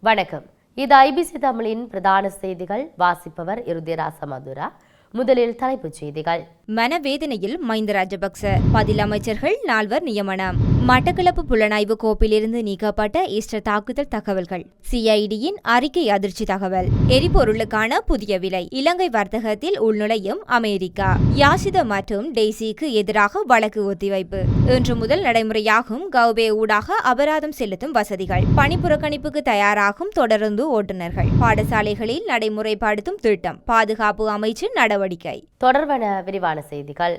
வணக்கம். இது ஐபிசி தமிழின் பிரதான செய்திகள். வாசிப்பவர் இருதிராச மதுரா. முதலில் தலைப்புச் செய்திகள். மனவேதனையில் மஹிந்த ராஜபக்ச 10 அமைச்சர்கள் 4 நியமனம். மட்டக்களப்பு புலனாய்வு கோப்பிலிருந்து நீக்கப்பட்ட ஈஸ்டர் தாக்குதல் தகவல்கள். சிஐடியின் அறிக்கை அதிர்ச்சி தகவல். எரிபொருளுக்கான புதிய விலை. இலங்கை வர்த்தகத்தில் உள்நுழையும் அமெரிக்கா. யாசித மற்றும் டெய்சிக்கு எதிராக வழக்கு ஒத்திவைப்பு. இன்று முதல் நடைமுறையாகும் கௌபே ஊடாக அபராதம் செலுத்தும் வசதிகள். பணிப்புறக்கணிப்புக்கு தயாராகும் தொடருந்து ஓட்டுநர்கள். பாடசாலைகளில் நடைமுறைப்படுத்தும் திட்டம். பாதுகாப்பு அமைச்சு நடவடிக்கை. தொடர்பான விரிவான செய்திகள்.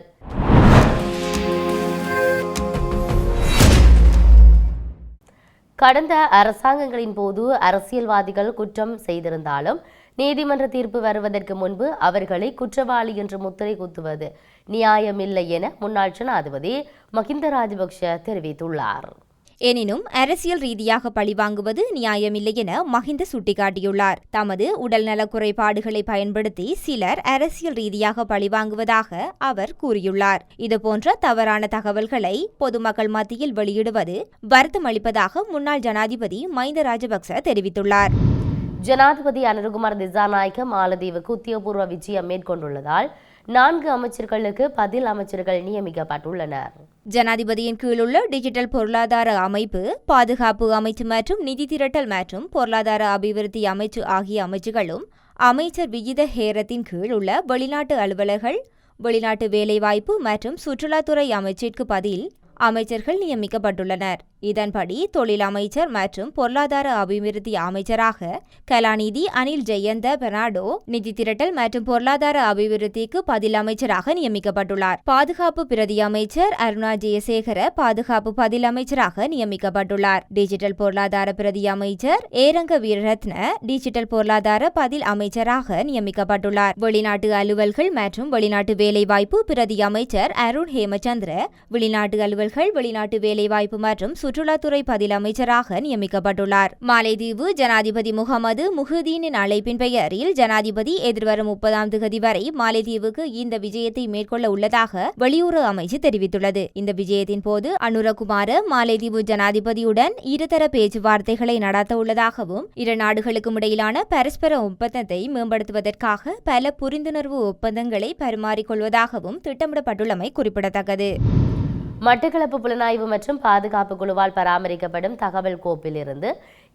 கடந்த அரசாங்கங்களின் போது அரசியல்வாதிகள் குற்றம் செய்திருந்தாலும் நீதிமன்ற தீர்ப்பு வருவதற்கு முன்பு அவர்களை குற்றவாளி என்று முத்திரை குத்துவது நியாயமில்லை என முன்னாள் ஜனாதிபதி மஹிந்த ராஜபக்ஷ தெரிவித்துள்ளார். எனினும் அரசியல் ரீதியாக பழிவாங்குவது நியாயமில்லை என மஹிந்த சுட்டிக்காட்டியுள்ளார். தமது உடல்நல குறைபாடுகளை பயன்படுத்தி சிலர் அரசியல் ரீதியாக பழிவாங்குவதாக அவர் கூறியுள்ளார். இதுபோன்ற தவறான தகவல்களை பொதுமக்கள் மத்தியில் வெளியிடுவது வருத்தமளிப்பதாக முன்னாள் ஜனாதிபதி மஹிந்த ராஜபக்ச தெரிவித்துள்ளார். ஜனாதிபதி அனுரகுமார் திசாநாயக்க மாலத்தீவுக்கு உத்தியோகபூர்வ விஜயம் மேற்கொண்டுள்ளதால் 4 அமைச்சர்களுக்கு 10 அமைச்சர்கள் நியமிக்கப்பட்டுள்ளனர். ஜனாதிபதியின் கீழுள்ள டிஜிட்டல் பொருளாதார அமைப்பு, பாதுகாப்பு அமைச்சு மற்றும் நிதி திரட்டல் மற்றும் பொருளாதார அபிவிருத்தி அமைச்சு ஆகிய அமைச்சுகளும் அமைச்சர் விஜித ஹேரத்தின் கீழ் உள்ள வெளிநாட்டு அலுவலர்கள், வெளிநாட்டு வேலைவாய்ப்பு மற்றும் சுற்றுலாத்துறை அமைச்சிற்கு பதில் அமைச்சர்கள் நியமிக்கப்பட்டுள்ளனர். இதன்படி தொழில் அமைச்சர் மற்றும் பொருளாதார அபிவிருத்தி அமைச்சராக கலாநிதி அனில் ஜெயந்த பெர்னாடோ, நிதி திரட்டல் மற்றும் பொருளாதார அபிவிருத்திக்கு பதில் அமைச்சராக நியமிக்கப்பட்டுள்ளார். பாதுகாப்பு பிரதி அமைச்சர் அருணா ஜெயசேகர பாதுகாப்பு பதில் அமைச்சராக நியமிக்கப்பட்டுள்ளார். டிஜிட்டல் பொருளாதார பிரதி அமைச்சர் ஏரங்க வீரரத்ன டிஜிட்டல் பொருளாதார பதில் அமைச்சராக நியமிக்கப்பட்டுள்ளார். வெளிநாட்டு அலுவல்கள் மற்றும் வெளிநாட்டு வேலைவாய்ப்பு பிரதி அமைச்சர் அருண் ஹேமச்சந்திர வெளிநாட்டு அலுவல்கள், வெளிநாட்டு வேலைவாய்ப்பு மற்றும் சுற்றுலாத்துறை பதில் அமைச்சராக நியமிக்கப்பட்டுள்ளார். மாலைதீவு ஜனாதிபதி முகமது முஹுதீனின் அழைப்பின் பெயரில் ஜனாதிபதி எதிர்வரும் 30ஆம் தேதி வரை மாலைதீவுக்கு இந்த விஜயத்தை மேற்கொள்ள உள்ளதாக வெளியுறவு அமைச்சு தெரிவித்துள்ளது. இந்த விஜயத்தின் போது அனுரகுமார மாலைதீவு ஜனாதிபதியுடன் இருதர பேச்சுவார்த்தைகளை நடத்த உள்ளதாகவும் இரு நாடுகளுக்கும் இடையிலான பரஸ்பர ஒப்பந்தத்தை மேம்படுத்துவதற்காக பல புரிந்துணர்வு ஒப்பந்தங்களை பரிமாறிக்கொள்வதாகவும் திட்டமிடப்பட்டுள்ளமை குறிப்பிடத்தக்கது. மட்டக்களப்பு புலனாய்வு மற்றும் பாதுகாப்பு குழுவால் பராமரிக்கப்படும் தகவல் கோப்பில் இருந்து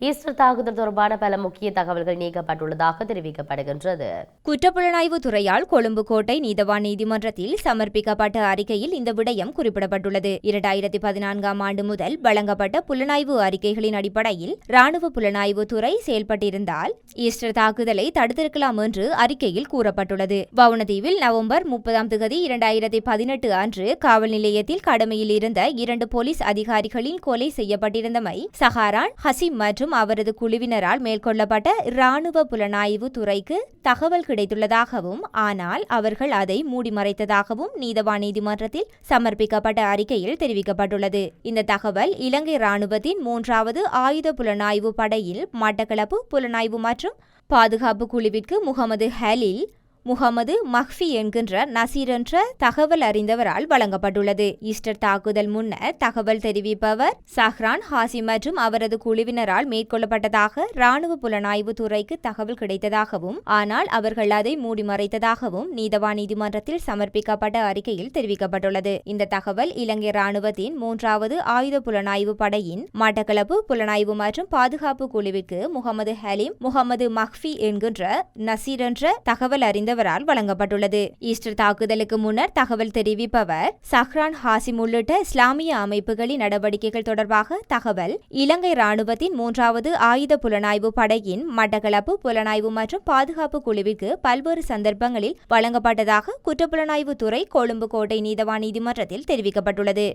ஈஸ்டர் தாக்குதல் தொடர்பான பல முக்கிய தகவல்கள் நீக்கப்பட்டுள்ளதாக தெரிவிக்கப்படுகின்றது. குற்றப்புலனாய்வு துறையால் கொழும்பு கோட்டை நீதவான் நீதிமன்றத்தில் சமர்ப்பிக்கப்பட்ட அறிக்கையில் இந்த விடயம் குறிப்பிடப்பட்டுள்ளது. 2014ஆம் ஆண்டு முதல் வழங்கப்பட்ட புலனாய்வு அறிக்கைகளின் அடிப்படையில் ராணுவ புலனாய்வு துறை செயல்பட்டிருந்தால் ஈஸ்டர் தாக்குதலை தடுத்திருக்கலாம் என்று அறிக்கையில் கூறப்பட்டுள்ளது. வவுணதீவில் நவம்பர் 30ஆம் தேதி 2018 அன்று காவல் நிலையத்தில் கடமையில் இருந்த 2 போலீஸ் அதிகாரிகளின் கொலை செய்யப்பட்டிருந்தமை சஹாரான் ஹசீம் மற்றும் அவரது குழுவினரால் மேற்கொள்ளப்பட்ட இராணுவ புலனாய்வு துறைக்கு தகவல் கிடைத்துள்ளதாகவும், ஆனால் அவர்கள் அதை மூடி மறைத்ததாகவும் நீதவான் நீதிமன்றத்தில் சமர்ப்பிக்கப்பட்ட அறிக்கையில் தெரிவிக்கப்பட்டுள்ளது. இந்த தகவல் இலங்கை இராணுவத்தின் 3வது ஆயுத புலனாய்வு படையில் மட்டக்களப்பு புலனாய்வு மற்றும் பாதுகாப்பு குழுவிற்கு முகமது ஹலீல் முகமது மஹ்ஃபி என்கின்ற நசீர் என்ற தகவல் அறிந்தவரால் வழங்கப்பட்டுள்ளது. ஈஸ்டர் தாக்குதல் முன்னர் தகவல் தெரிவிப்பவர் சஹ்ரான் ஹாசி மற்றும் அவரது குழுவினரால் மேற்கொள்ளப்பட்டதாக இராணுவ புலனாய்வு துறைக்கு தகவல் கிடைத்ததாகவும், ஆனால் அவர்கள் அதை மூடி மறைத்ததாகவும் நீதவான் நீதிமன்றத்தில் சமர்ப்பிக்கப்பட்ட அறிக்கையில் தெரிவிக்கப்பட்டுள்ளது. இந்த தகவல் இலங்கை இராணுவத்தின் 3வது ஆயுத புலனாய்வு படையின் மட்டக்களப்பு புலனாய்வு மற்றும் பாதுகாப்பு குழுவிற்கு முகமது ஹலீம் முகமது மஹ்ஃபி என்கின்ற நசீர் என்ற தகவல் அறிந்த வழங்கப்பட்டுள்ளது. ஈஸ்டர் தாக்குதலுக்கு முன்னர் தகவல் தெரிவிப்பவர் சஹ்ரான் ஹாசிம் உள்ளிட்ட இஸ்லாமிய அமைப்புகளின் நடவடிக்கைகள் தொடர்பாக தகவல் இலங்கை இராணுவத்தின் 3வது ஆயுத புலனாய்வு படையின் மட்டக்களப்பு புலனாய்வு மற்றும் பாதுகாப்பு குழுவிற்கு பல்வேறு சந்தர்ப்பங்களில் வழங்கப்பட்டதாக குற்றப்புலனாய்வு துறை கொழும்பு கோட்டை நீதவான் நீதிமன்றத்தில் தெரிவிக்கப்பட்டுள்ளது.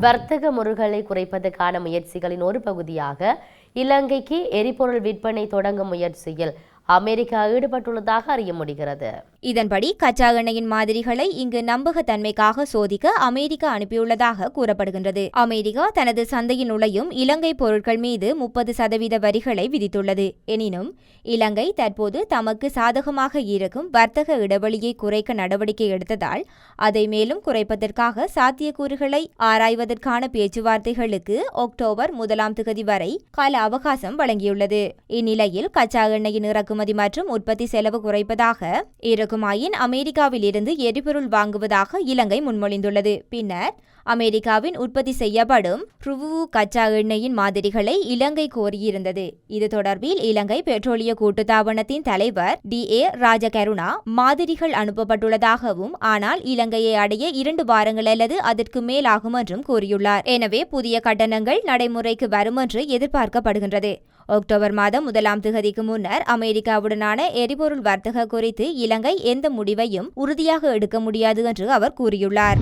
வர்த்தக முறைகளை குறைப்பதற்கான முயற்சிகளின் ஒரு பகுதியாக இலங்கைக்கு எரிபொருள் விற்பனை தொடங்கும் முயற்சியில் அமெரிக்கா ஈடுபட்டுள்ளதாக அறிய முடிகிறது. இதன்படி கச்சா எண்ணெயின் மாதிரிகளை இங்கு நம்பகத்தன்மைக்காக சோதிக்க அமெரிக்கா அனுப்பியுள்ளதாக கூறப்படுகின்றது. அமெரிக்கா தனது சந்தையில் நுழையும் இலங்கை பொருட்கள் மீது 30% வரிகளை விதித்துள்ளது. எனினும் இலங்கை தற்போது தமக்கு சாதகமாக இருக்கும் வர்த்தக இடைவெளியை குறைக்க நடவடிக்கை எடுத்ததால் அதை மேலும் குறைப்பதற்காக சாத்தியக்கூறுகளை ஆராய்வதற்கான பேச்சுவார்த்தைகளுக்கு அக்டோபர் 1 வரை கால அவகாசம் வழங்கியுள்ளது. இந்நிலையில் கச்சா எண்ணெயின் இறக்குமதி மற்றும் உற்பத்தி செலவு குறைப்பதாக இருக்குமாயின் அமெரிக்காவில் இருந்து எரிபொருள் வாங்குவதாக இலங்கை முன்மொழிந்துள்ளது. பின்னர் அமெரிக்காவின் உற்பத்தி செய்யப்படும் ருவு கச்சா எண்ணெயின் மாதிரிகளை இலங்கை கோரியிருந்தது. இது தொடர்பில் இலங்கை பெட்ரோலிய கூட்டுத்தாபனத்தின் தலைவர் DA ராஜகருணா மாதிரிகள் அனுப்பப்பட்டுள்ளதாகவும் ஆனால் இலங்கையை அடைய 2 வாரங்கள் அல்லது அதற்கு மேல் ஆகும் என்றும் கூறியுள்ளார். எனவே புதிய கட்டணங்கள் நடைமுறைக்கு வரும் என்று எதிர்பார்க்கப்படுகின்றது. அக்டோபர் 1 முன்னர் அமெரிக்காவுடனான எரிபொருள் வர்த்தக குறித்து இலங்கை எந்த முடிவையும் உறுதியாக எடுக்க முடியாது என்று அவர் கூறியுள்ளார்.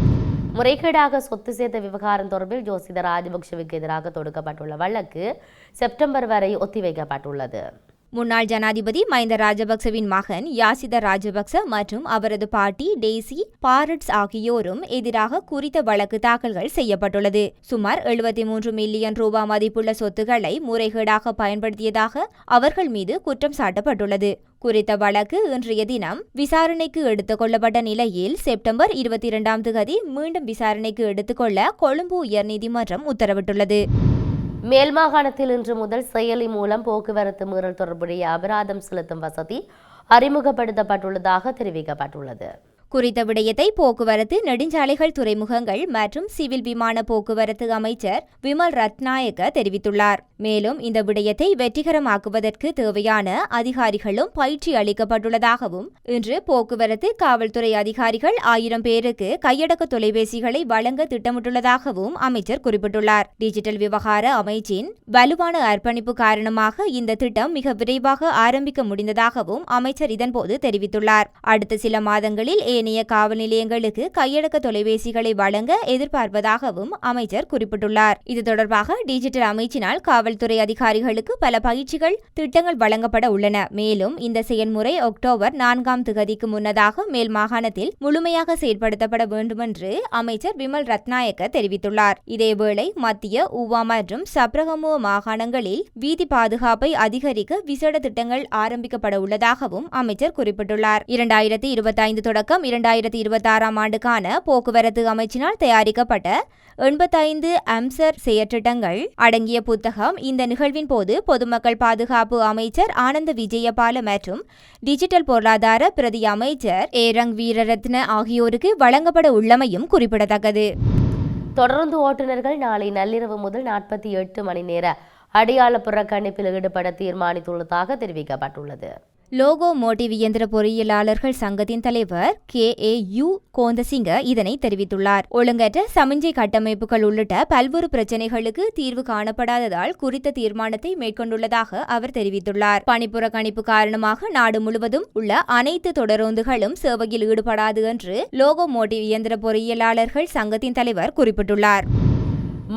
முறைகேடாக சொத்து சேர்த்த விவகாரம் தொடர்பில் ஜோசித ராஜபக்ஷவுக்கு எதிராக தொடுக்கப்பட்டுள்ள வழக்கு செப்டம்பர் வரை ஒத்திவைக்கப்பட்டுள்ளது. முன்னாள் ஜனாதிபதி மஹிந்த ராஜபக்சவின் மகன் யாசித ராஜபக்ச மற்றும் அவரது பாட்டி டெய்சி பாரட்ஸ் ஆகியோரும் எதிராக குறித்த வழக்கு தாக்கல்கள் செய்யப்பட்டுள்ளது. சுமார் 73 மில்லியன் ரூபாய் மதிப்புள்ள சொத்துக்களை முறைகேடாக பயன்படுத்தியதாக அவர்கள் மீது குற்றம் சாட்டப்பட்டுள்ளது. குறித்த வழக்கு இன்றைய தினம் விசாரணைக்கு எடுத்துக் கொள்ளப்பட்ட நிலையில் செப்டம்பர் 22 மீண்டும் விசாரணைக்கு எடுத்துக்கொள்ள கொழும்பு உயர்நீதிமன்றம் உத்தரவிட்டுள்ளது. மேல் மாகாணத்தில் இன்று முதல் செயலி மூலம் போக்குவரத்து மீறல் தொடர்புடைய அபராதம் செலுத்தும் வசதி அறிமுகப்படுத்தப்பட்டுள்ளதாக தெரிவிக்கப்பட்டுள்ளது. குறித்த விடயத்தை போக்குவரத்து, நெடுஞ்சாலைகள், துறைமுகங்கள் மற்றும் சிவில் விமான போக்குவரத்து அமைச்சர் விமல் ரத்நாயக்க தெரிவித்துள்ளார். மேலும் இந்த விடயத்தை வெற்றிகரமாக்குவதற்கு தேவையான அதிகாரிகளும் பயிற்சி அளிக்கப்பட்டுள்ளதாகவும் இன்று போக்குவரத்து காவல்துறை அதிகாரிகள் 1000 பேருக்கு கையடக்க தொலைபேசிகளை வழங்க திட்டமிட்டுள்ளதாகவும் அமைச்சர் குறிப்பிட்டுள்ளார். டிஜிட்டல் விவகார அமைச்சின் வலுவான அர்ப்பணிப்பு காரணமாக இந்த திட்டம் மிக விரைவாக ஆரம்பிக்க முடிந்ததாகவும் அமைச்சர் இதன்போது தெரிவித்துள்ளார். அடுத்த சில மாதங்களில் ஏனைய காவல் நிலையங்களுக்கு கையடக்க தொலைபேசிகளை வழங்க எதிர்பார்ப்பதாகவும் அமைச்சர் குறிப்பிட்டுள்ளார். இது தொடர்பாக டிஜிட்டல் அமைச்சினால் காவல்துறை அதிகாரிகளுக்கு பல பயிற்சிகள் திட்டங்கள் வழங்கப்பட உள்ளன. மேலும் இந்த செயல்முறை அக்டோபர் 4 முன்னதாக மேல் மாகாணத்தில் முழுமையாக செயல்படுத்தப்பட வேண்டுமென்று அமைச்சர் விமல் ரத்நாயக்க தெரிவித்துள்ளார். இதேவேளை மத்திய ஊவா மற்றும் சப்ரகமுவ மாகாணங்களில் வீதி பாதுகாப்பை அதிகரிக்க விசேட திட்டங்கள் ஆரம்பிக்கப்பட உள்ளதாகவும் அமைச்சர் குறிப்பிட்டுள்ளார். 2025 தொடக்கம் 2026 ஆண்டுக்கான போக்குவரத்து அமைச்சினால் தயாரிக்கப்பட்ட 85 அம்சர் செயற்றிட்டங்கள் அடங்கிய புத்தகம் இந்த நிகழ்வின் போது பொதுமக்கள் பாதுகாப்பு அமைச்சர் ஆனந்த விஜயபால மற்றும் டிஜிட்டல் பொருளாதார பிரதி அமைச்சர் ஏரங் வீரரத்ன ஆகியோருக்கு வழங்கப்பட உள்ளமையும் குறிப்பிடத்தக்கது. தொடர்ந்து ஓட்டுநர்கள் நாளை நள்ளிரவு முதல் 48 மணி நேர அடையாள புறக்கணிப்பில் ஈடுபட தீர்மானித்துள்ளதாக தெரிவிக்கப்பட்டுள்ளது. லோகோ மோட்டிவ் இயந்திர பொறியியலாளர்கள் சங்கத்தின் தலைவர் KAU கோந்தசிங்க இதனை தெரிவித்துள்ளார். ஒழுங்கற்ற சமிஞ்சை கட்டமைப்புகள் உள்ளிட்ட பல்வேறு பிரச்சினைகளுக்கு தீர்வு காணப்படாததால் குறித்த தீர்மானத்தை மேற்கொண்டுள்ளதாக அவர் தெரிவித்துள்ளார். பணிப்புறக்கணிப்பு காரணமாக நாடு முழுவதும் உள்ள அனைத்து தொடரோந்துகளும் சேவையில் ஈடுபடாது என்று லோகோ மோட்டிவ் இயந்திர பொறியியலாளர்கள் சங்கத்தின் தலைவர் குறிப்பிட்டுள்ளார்.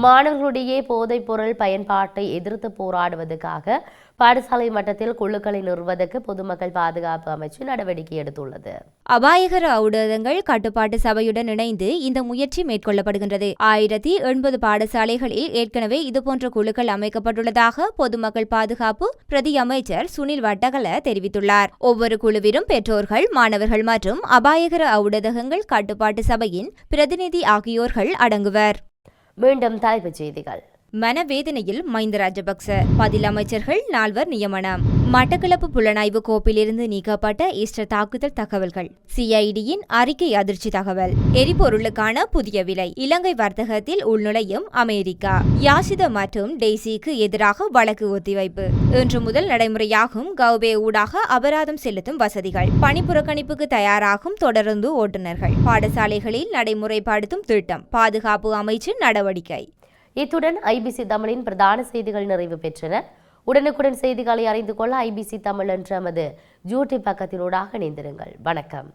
மாணவர்களுடைய போதைப் பொருள் பயன்பாட்டை எதிர்த்து போராடுவதற்காக பாடசாலை மட்டத்தில் குழுக்களை நிறுவுவதற்கு பொதுமக்கள் பாதுகாப்பு அமைச்சு நடவடிக்கை எடுத்துள்ளது. அபாயகர ஊடகங்கள் கட்டுப்பாட்டு சபையுடன் இணைந்து இந்த முயற்சி மேற்கொள்ளப்படுகின்றது. 1080 பாடசாலைகளில் ஏற்கனவே இதுபோன்ற குழுக்கள் அமைக்கப்பட்டுள்ளதாக பொதுமக்கள் பாதுகாப்பு பிரதி அமைச்சர் சுனில் வட்டகல தெரிவித்துள்ளார். ஒவ்வொரு குழுவிலும் பெற்றோர்கள், மாணவர்கள் மற்றும் அபாயகர ஊடகங்கள் கட்டுப்பாட்டு சபையின் பிரதிநிதி ஆகியோர்கள் அடங்குவர். மீண்டும் தலைப்புச் செய்திகள். மனவேதனையில் மஹிந்த ராஜபக்ச, பதில் அமைச்சர்கள் 4 நியமனம். மட்டக்களப்பு புலனாய்வு கோப்பிலிருந்து நீக்கப்பட்ட ஈஸ்டர் தாக்குதல் தகவல்கள். CIDயின் அறிக்கை அதிர்ச்சி தகவல். எரிபொருளுக்கான புதிய விலை. இலங்கை வர்த்தகத்தில் உள்நுழையும் அமெரிக்கா. யாசித மற்றும் டெய்சிக்கு எதிராக வழக்கு ஒத்திவைப்பு. இன்று முதல் நடைமுறையாகும் கௌபே ஊடாக அபராதம் செலுத்தும் வசதிகள். பணிப்புறக்கணிப்புக்கு தயாராகும் தொடர்ந்து ஓட்டுநர்கள். பாடசாலைகளில் நடைமுறைப்படுத்தும் திட்டம். பாதுகாப்பு அமைச்சு நடவடிக்கை. இத்துடன் IBC தமிழின் பிரதான செய்திகள் நிறைவு பெற்றன. உடனுக்குடன் செய்திகளை அறிந்து கொள்ள IBC தமிழ் என்ற நமது யூடியூப் பக்கத்தினூடாக இணைந்திருங்கள். வணக்கம்.